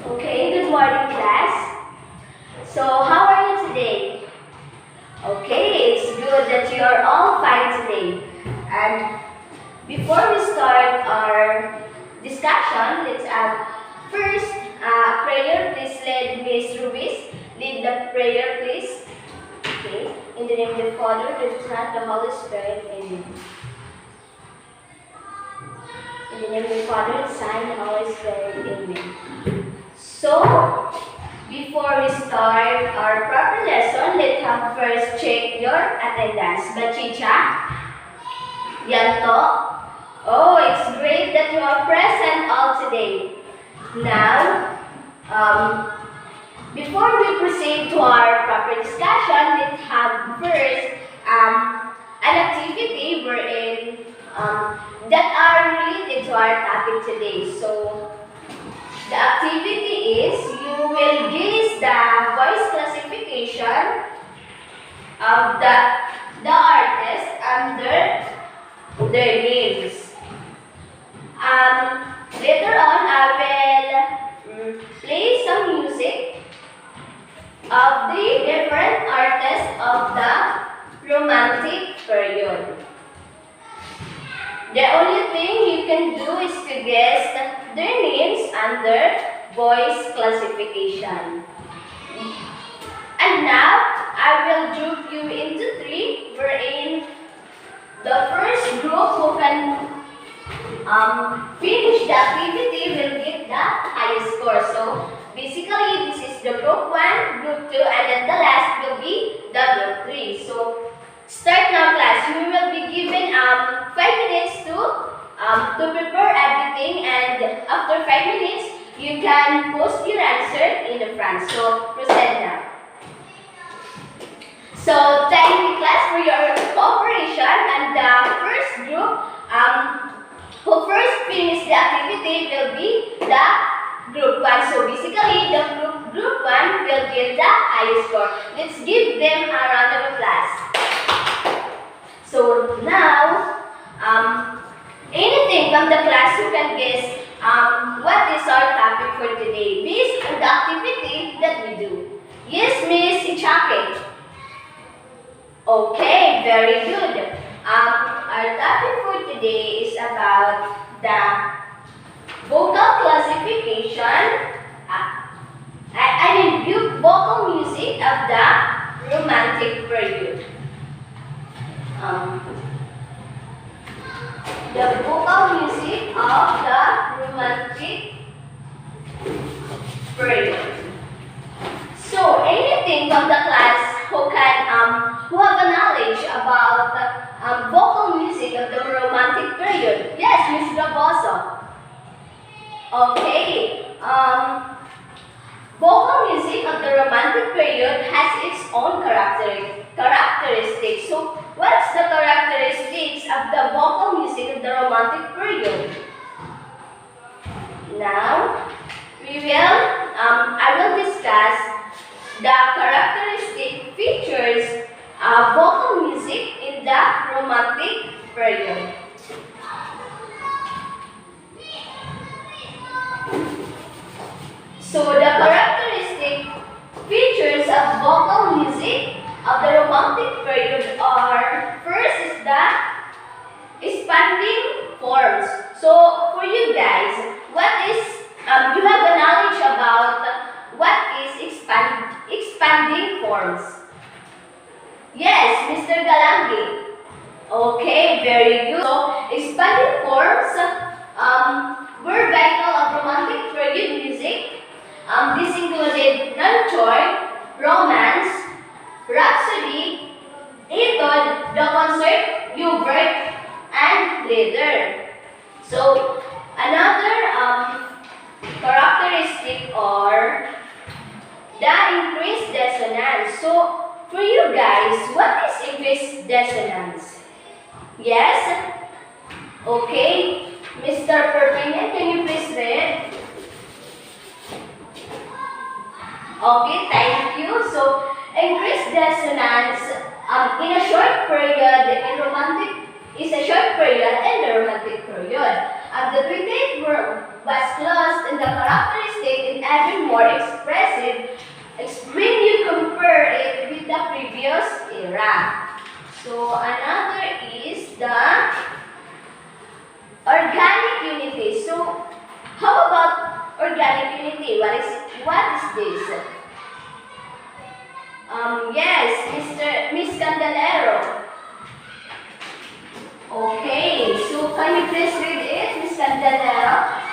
Okay, good morning class. So how are you today? Okay, it's good that you are all fine today. And before we start our discussion, let's have first prayer. Please lead Miss Ruiz. Lead the prayer, please. Okay, in the name of the Father, the Son, the Holy Spirit. Amen. In the name of the Father, the Son, and the Holy Spirit. Amen. So, before we start our proper lesson, let's have first check your attendance. Bachicha? Yanto? Oh, it's great that you are present all today. Now, before we proceed to our proper discussion, let's have first an activity that are related to our topic today. So, the activity is you will guess the voice classification of the artist under their names. Later on, I will play some music of the different artists of the Romantic period. The only thing you can do is to guess their names under voice classification. And now, I will group you into three, wherein the first group who can finish the activity will get the highest score. So, basically, this is the group 1, group 2, and then the last will be the group 3. So, start now class. You will be given 5 minutes to prepare everything, and after 5 minutes, you can post your answer in the front. So, proceed now. So, thank you class for your cooperation, and the first group who first finish the activity will be the group 1. So, basically, the group 1 will get the highest score. Let's give them a round of applause. So now, anything from the class you can guess what is our topic for today based on the activity that we do. Yes, Miss Ichake. Okay, very good. Our topic for today is about the vocal classification. Vocal music of the Romantic period. The vocal music of the Romantic period. So, anything from the class who have a knowledge about vocal music of the Romantic period? Yes, Ms. Raposo. Okay. Vocal music of the Romantic period has its own characteristics. So, what's the characteristics of the vocal music of the Romantic period? Now, I will discuss the characteristic features of vocal music in the Romantic period. So, the characteristic features of vocal music of the Romantic period are, first is the expanding forms. So, for you guys, you have a knowledge about what is expanding forms? Yes, Mr. Galangi. Okay, very good. So, expanding forms were vital of Romantic period music. This included Nonchoy, Romance, Rhapsody, Etude, The Concert, Hubert, and Lieder. So, another characteristic are the increased dissonance. So, for you guys, what is increased dissonance? Yes? Okay. Mr. Perpignan, can you please read? Okay, thank you. So, increased dissonance in a short period in Romantic is a short period in the Romantic period. The 28 was lost in the characteristic and even more expressive when you compare it with the previous era. So another is the organic unity. So how about organic unity? What is this? Yes, Miss Candelero. Okay, so can you please read it, Miss Candelero?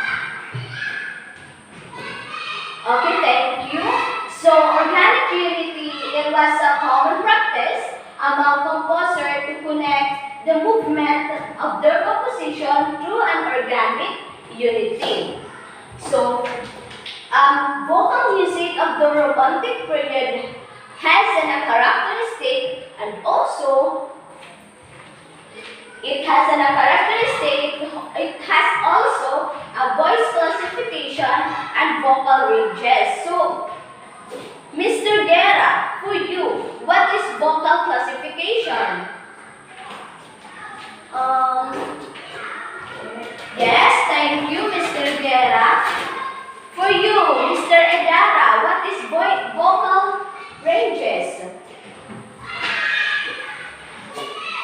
Okay, thank you. So, organic unity, it was a common practice among composers to connect the movement of their composition through an organic unity. So, vocal music of the Romantic period has a characteristic, and also it has also a voice classification and vocal ranges. So, Mr. Guerra, for you, what is vocal classification? Yes, thank you, Mr. Guerra. For you, Mr. Edara, what is vocal ranges?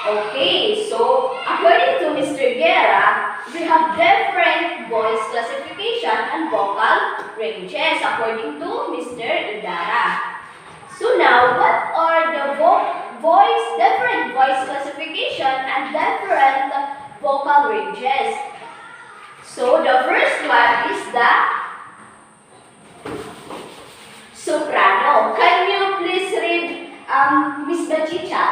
Okay, so according to Mr. Guerra, we have different voice classification and vocal ranges according to Mr. Idara. So now, what are the different voice classification and different vocal ranges? So the first one is the soprano. Can you please read Miss Bachicha?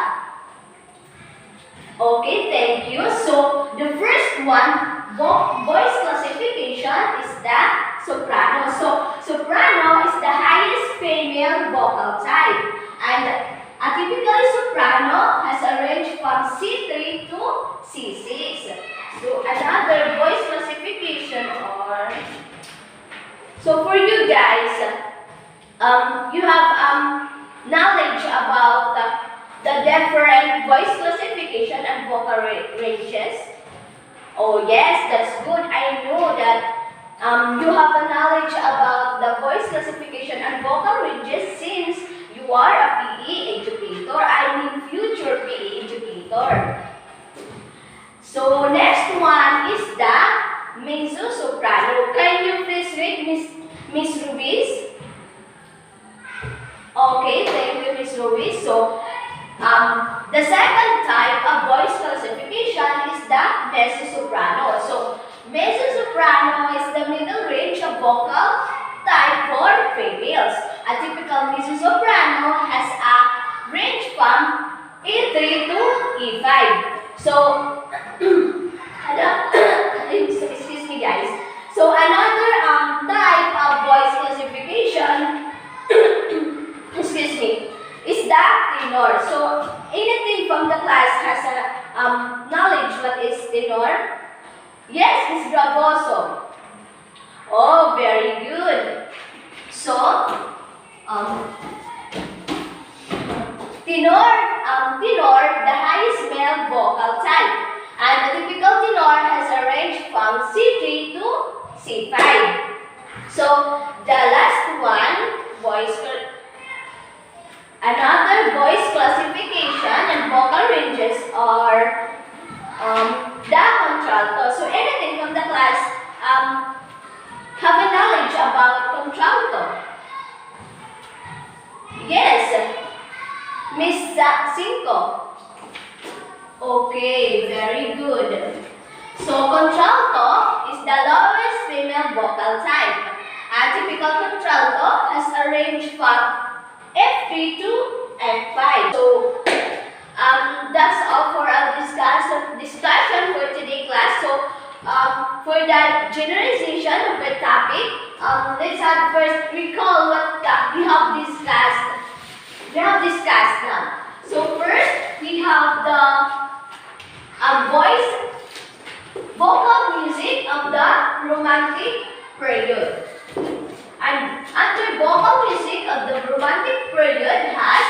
Okay, thank you. So, the first one, voice classification is the soprano. So, soprano is the highest female vocal type. And a typical soprano has a range from C3 to C6. So, another voice classification so for you guys, you have knowledge about the different voice classification and vocal ranges. Oh yes, that's good. I know that you have a knowledge about the voice classification and vocal ranges since you are a PE educator. I mean future PE educator. So next one is the mezzo soprano. Can you please read Miss Ruiz? Okay, thank you, Miss Ruiz. So the second type of voice classification is the mezzo-soprano. So, mezzo-soprano is the middle range of vocal type for females. A typical mezzo-soprano has a range from E3 to E5. So, excuse me guys. So, another type of voice classification excuse me, is the tenor. So, anything from the class has a knowledge what is tenor? Yes, it's bravoso. Oh, very good. So, tenor, the highest male vocal type. And a typical tenor has a range from C3 to C5. So, the last one, another voice classification and vocal ranges are the contralto. So anything from the class have a knowledge about contralto? Yes, Miss Cinco. Okay, very good. So contralto is the lowest female vocal type. A typical contralto has a range from F3 to F5. So, that's all for our discussion for today's class. So, for the generalization of the topic, let's have first recall what we have discussed. Now. So, first we have the vocal music of the Romantic period. And under vocal music of the Romantic period has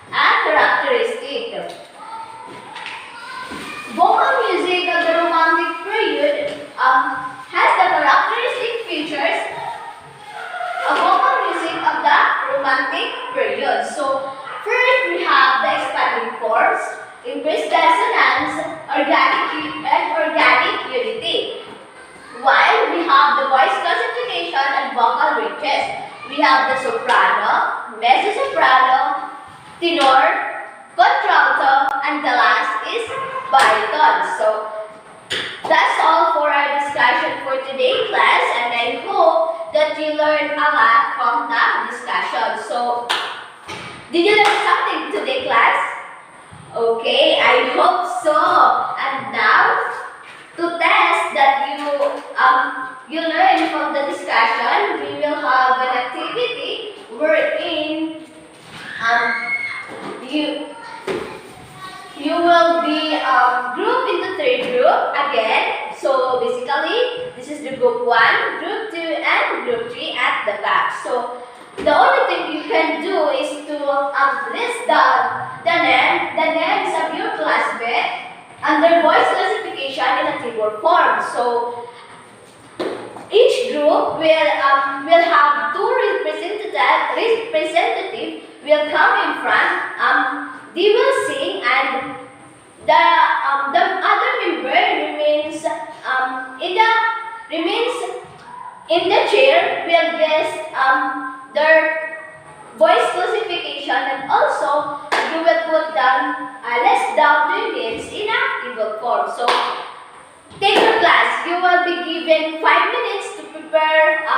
a characteristic. Vocal music of the Romantic period has the characteristic romantic period. So first we have the expanding forms, increased dissonance, and organic unity. While we have the voice classification and vocal ranges, we have the soprano, mezzo-soprano, tenor, contralto, and the last is baritone. So that's all for our discussion for today, class, and I hope that you learned a lot from that discussion. So, did you learn something today, class? Okay, I hope so. And now, to test that you learn from the discussion, we will have an activity wherein you you will be grouped into three groups again. So basically, this is the group 1, group 2, and group 3 at the back. So the only thing you can do is to list down the names of your classmates and their voice classification in a table form. So each group will have two representatives will come in front. They will sing, and the other member remains in the chair. Will guess their voice classification, and also you will put down list down their names in a table form. So take your class. You will be given 5 minutes to prepare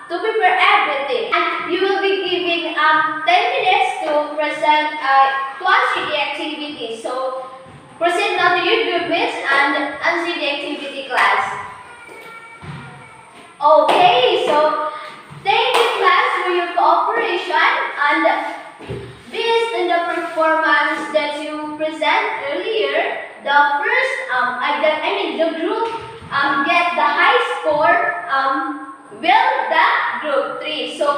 everything, and you will be giving 10 minutes to present to answer the activity. So proceed now to your group mates and answer the activity, class. Okay, so thank you, class, for your cooperation, and based on the performance that you present earlier, the group get the high score will the group 3. So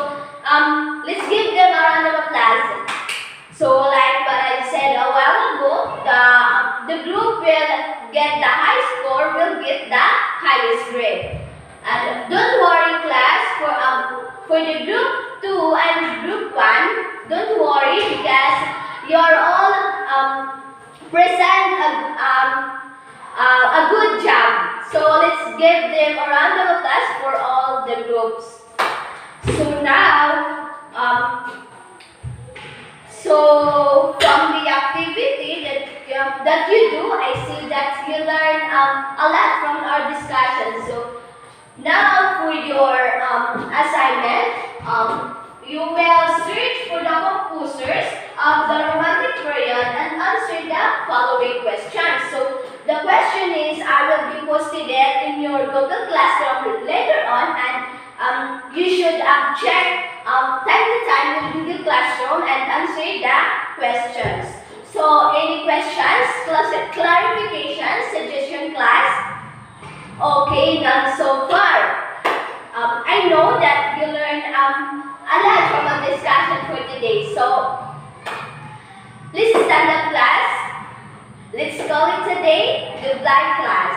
let's give them a round of applause. So like what I said a while ago, the group will get the high score, will get the highest grade. And don't worry, class, for the group 2 and group 1, don't worry, because you're all present a good job. So let's give them a round of applause for all the groups. So now, so from the activity that you do, I see that you learn a lot from our discussion. So now for your assignment, you will search for the composers of the romantic period and answer the following questions. So the question is, I will be posted it in your Google Classroom later on, and you should check time to time with Google Classroom and answer the questions. So any questions, clarifications, suggestion, class? Okay, none so far. I know that you learned a lot from our discussion for today. So please stand up, class. Let's call it today goodbye, class.